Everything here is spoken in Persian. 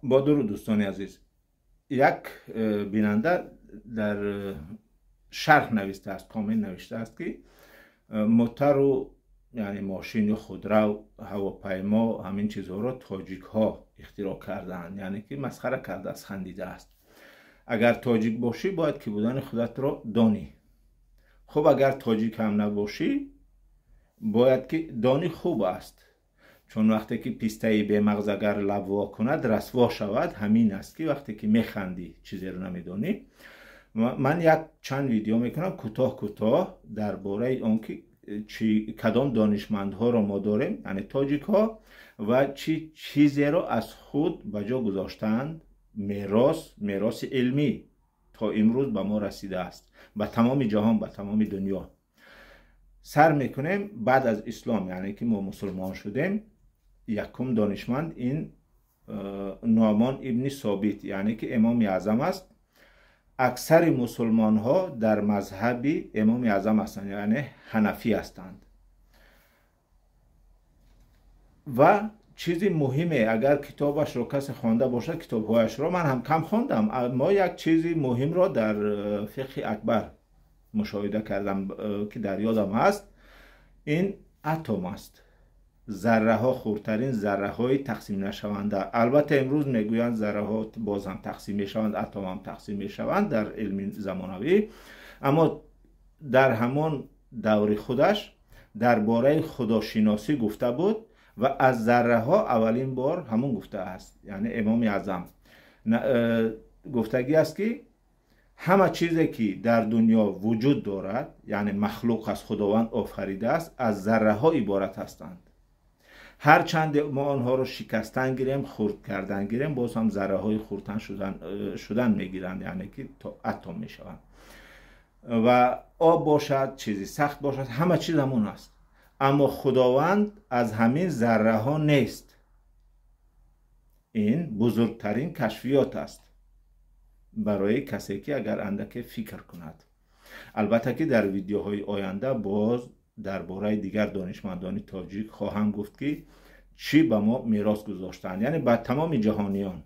با درود دوستان عزیز. یک بیننده در شرح نوشته است، کامل نوشته است که موتر و یعنی ماشین و خودرو، هواپیما، همین چیزها را تاجیک ها اختراع کردند، یعنی که مسخره کرده است، خندیده است. اگر تاجیک باشی باید که بودن خودت را دانی. خب اگر تاجیک هم نباشی باید که دانی خوب است، چون وقتی که پیسته به مغز اگر لب وا کند رسوا شود. همین است که وقتی که میخندی چیزی رو نمیدونی. من یک چند ویدیو میکنم کوتاه درباره اون که کدام دانشمندها رو ما داریم، یعنی تاجیک ها، و چی چیزی رو از خود به جا گذاشتند. میراث علمی تا امروز به ما رسیده است، به تمام جهان، به تمام دنیا. سر میکنیم بعد از اسلام، یعنی که ما مسلمان شدیم. یکم دانشمند این نعمان ابن ثابت، یعنی که امام اعظم است. اکثر مسلمان ها در مذهب امام اعظم هستند، یعنی حنفی هستند. و چیزی مهمه، اگر کتابش رو کسی خوانده باشد، کتابهایش رو من هم کم خواندم، اما یک چیزی مهم را در فقه اکبر مشاهده کردم که در یادم هست. این اتم است. ذره ها خردترین ذره های تقسیم نشونده. البته امروز میگویند ذره ها باز هم تقسیم میشوند، اتم هم تقسیم میشوند در علم زمانوی. اما در همان دور خودش درباره خداشناسی گفته بود و از ذره ها اولین بار همون گفته است، یعنی امام اعظم گفتگی است که همه چیزی که در دنیا وجود دارد، یعنی مخلوق از خداوند آفریده است، از ذره ها عبارت هستند. هر چند ما آنها رو شکستن گیریم، خرد کردن گیریم، باز هم ذره های خردتن شدن میگیرند، یعنی که تا اتم میشوند. و آب باشد، چیزی سخت باشد، همه چیز همون است. اما خداوند از همین ذره ها نیست. این بزرگترین کشفیات است برای کسی که اگر اندک فکر کند. البته که در ویدیوهای آینده باز درباره دیگر دانشمندان تاجیک خواهم گفت که چی به ما میراث گذاشتند، یعنی به تمام جهانیان.